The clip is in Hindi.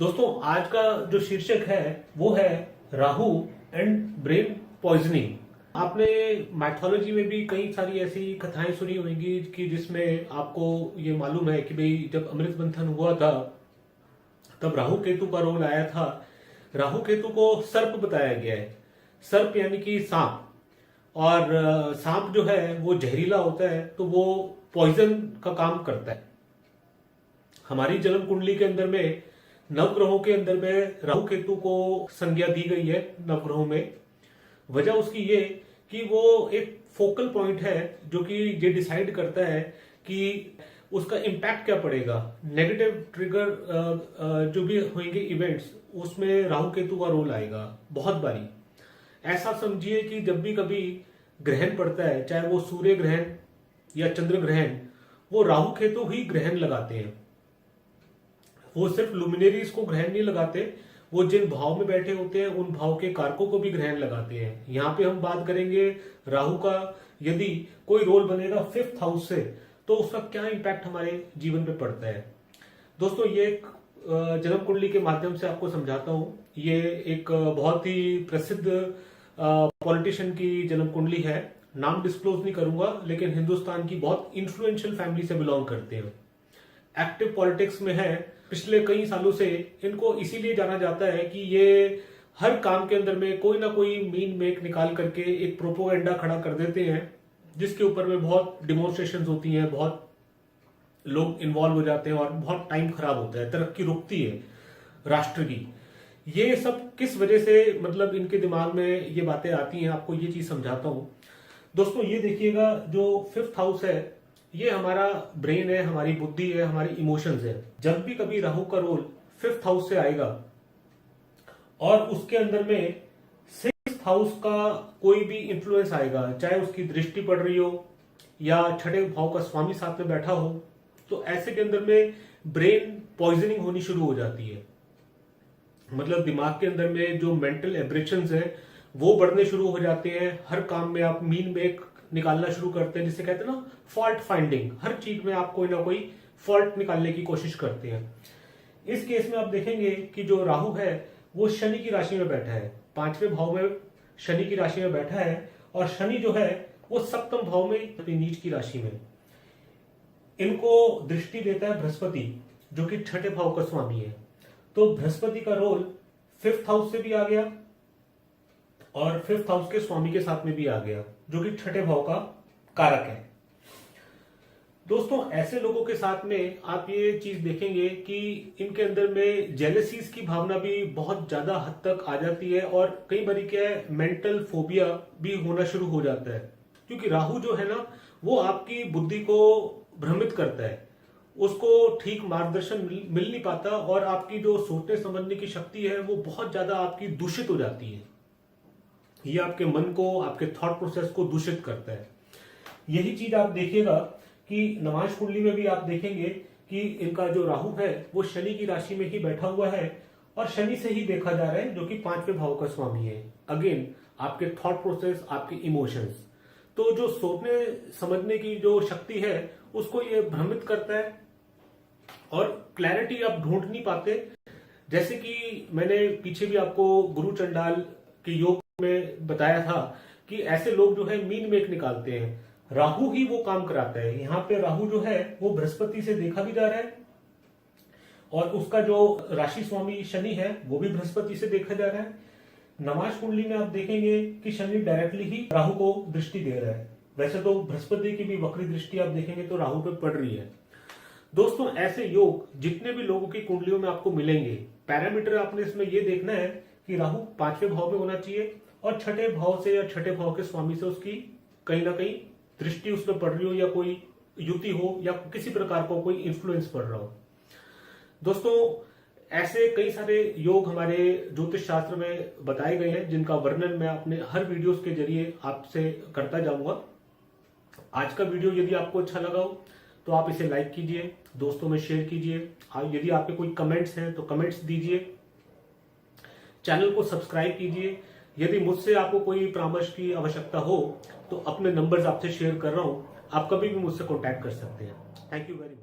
दोस्तों आज का जो शीर्षक है वो है राहु एंड ब्रेन पॉइजनिंग। आपने माइथोलॉजी में भी कई सारी ऐसी कथाएं सुनी होंगी कि जिसमें आपको ये मालूम है कि भाई जब अमृत मंथन हुआ था तब राहु केतु का रोल आया था। राहु केतु को सर्प बताया गया है। सर्प यानी कि सांप, और सांप जो है वो जहरीला होता है तो वो पॉइजन का काम करता है। हमारी जन्म कुंडली के अंदर में नवग्रहों के अंदर में राहु केतु को संज्ञा दी गई है नवग्रहों में। वजह उसकी ये कि वो एक फोकल पॉइंट है जो कि ये डिसाइड करता है कि उसका इम्पैक्ट क्या पड़ेगा। नेगेटिव ट्रिगर जो भी होंगे इवेंट्स, उसमें राहु केतु का रोल आएगा बहुत बारी। ऐसा समझिए कि जब भी कभी ग्रहण पड़ता है, चाहे वो सूर्य ग्रहण या चंद्र ग्रहण, वो राहु केतु ही ग्रहण लगाते हैं। वो सिर्फ लुमिनरीज को ग्रहण नहीं लगाते, वो जिन भाव में बैठे होते हैं उन भाव के कारकों को भी ग्रहण लगाते हैं। यहाँ पे हम बात करेंगे राहु का, यदि कोई रोल बनेगा 5th हाउस से तो उसका क्या इंपैक्ट हमारे जीवन पे पड़ता है। दोस्तों ये एक जन्म कुंडली के माध्यम से आपको समझाता हूँ। ये एक बहुत ही प्रसिद्ध पॉलिटिशियन की जन्म कुंडली है। नाम डिस्क्लोज नहीं करूंगा, लेकिन हिंदुस्तान की बहुत इन्फ्लुएंशियल फैमिली से बिलोंग करते हैं। एक्टिव पॉलिटिक्स में है पिछले कई सालों से। इनको इसीलिए जाना जाता है कि ये हर काम के अंदर में कोई ना कोई मीन मेक निकाल करके एक प्रोपोगेंडा खड़ा कर देते हैं, जिसके ऊपर में बहुत डिमोन्स्ट्रेशंस होती हैं, बहुत लोग इन्वॉल्व हो जाते हैं और बहुत टाइम खराब होता है, तरक्की रुकती है राष्ट्र की। ये सब किस वजह से मतलब इनके दिमाग में ये बातें आती हैं, आपको ये चीज समझाता हूं। दोस्तों ये देखिएगा, जो 5th हाउस है ये हमारा ब्रेन है, हमारी बुद्धि है, हमारी इमोशंस है। जब भी कभी राहु का रोल 5th हाउस से आएगा और उसके अंदर में 6th हाउस का कोई भी इंफ्लुएंस आएगा, चाहे उसकी दृष्टि पड़ रही हो या छठे भाव का स्वामी साथ में बैठा हो, तो ऐसे के अंदर में ब्रेन पॉइजनिंग होनी शुरू हो जाती है। मतलब दिमाग के अंदर में जो मेंटल एब्रेशंस है वो बढ़ने शुरू हो जाते हैं। हर काम में आप मीन मेक निकालना शुरू करते हैं, जिसे कहते हैं ना फॉल्ट फाइंडिंग। हर चीज में आप कोई ना कोई फॉल्ट निकालने की कोशिश करते हैं। इस केस में आप देखेंगे कि जो राहु है वो शनि की राशि में बैठा है, 5वें भाव में शनि की राशि में बैठा है, और शनि जो है वो 7th भाव में अपनी नीच की राशि में। इनको दृष्टि देता है बृहस्पति, जो कि छठे भाव का स्वामी है। तो बृहस्पति का रोल 5th हाउस से भी आ गया और 5th हाउस के स्वामी के साथ में भी आ गया, जो कि छठे भाव का कारक है। दोस्तों ऐसे लोगों के साथ में आप ये चीज देखेंगे कि इनके अंदर में जेलसीज की भावना भी बहुत ज्यादा हद तक आ जाती है, और कई बार क्या है मेंटल फोबिया भी होना शुरू हो जाता है। क्योंकि राहु जो है ना वो आपकी बुद्धि को भ्रमित करता है, उसको ठीक मार्गदर्शन मिल नहीं पाता, और आपकी जो सोचने समझने की शक्ति है वो बहुत ज्यादा आपकी दूषित हो जाती है। ये आपके मन को, आपके थॉट प्रोसेस को दूषित करता है। यही चीज आप देखिएगा कि नवांश कुंडली में भी आप देखेंगे कि इनका जो राहु है वो शनि की राशि में ही बैठा हुआ है, और शनि से ही देखा जा रहा है, जो कि 5वें भाव का स्वामी है। अगेन आपके थॉट प्रोसेस, आपके इमोशंस, तो जो सोचने समझने की जो शक्ति है उसको ये भ्रमित करता है, और क्लैरिटी आप ढूंढ नहीं पाते। जैसे कि मैंने पीछे भी आपको गुरु चंडाल के योग में बताया था कि ऐसे लोग जो है मीन मेक निकालते हैं, राहु ही वो काम कराता है। यहाँ पे राहु जो है वो बृहस्पति से देखा भी जा रहा है, और उसका जो राशि स्वामी शनि है वो भी बृहस्पति से देखा जा रहा है। नवांश कुंडली में आप देखेंगे कि शनि डायरेक्टली ही राहु को दृष्टि दे रहा है। वैसे तो बृहस्पति की भी वक्री दृष्टि आप देखेंगे तो राहु पे पड़ रही है। दोस्तों ऐसे योग जितने भी लोगों की कुंडलियों में आपको मिलेंगे, पैरामीटर आपने इसमें ये देखना है कि राहु 5वें भाव में होना चाहिए, और छठे भाव से या छठे भाव के स्वामी से उसकी कहीं ना कहीं दृष्टि उस पर पड़ रही हो, या कोई युति हो, या किसी प्रकार का कोई इन्फ्लुएंस पड़ रहा हो। दोस्तों ऐसे कई सारे योग हमारे ज्योतिष शास्त्र में बताए गए हैं, जिनका वर्णन मैं अपने हर वीडियोस के जरिए आपसे करता जाऊंगा। आज का वीडियो यदि आपको अच्छा लगा हो तो आप इसे लाइक कीजिए, दोस्तों में शेयर कीजिए। यदि आपके कोई कमेंट्स हैं तो कमेंट्स दीजिए, चैनल को सब्सक्राइब कीजिए। यदि मुझसे आपको कोई परामर्श की आवश्यकता हो तो अपने नंबर्स आपसे शेयर कर रहा हूं, आप कभी भी मुझसे कांटेक्ट कर सकते हैं। Thank you very much.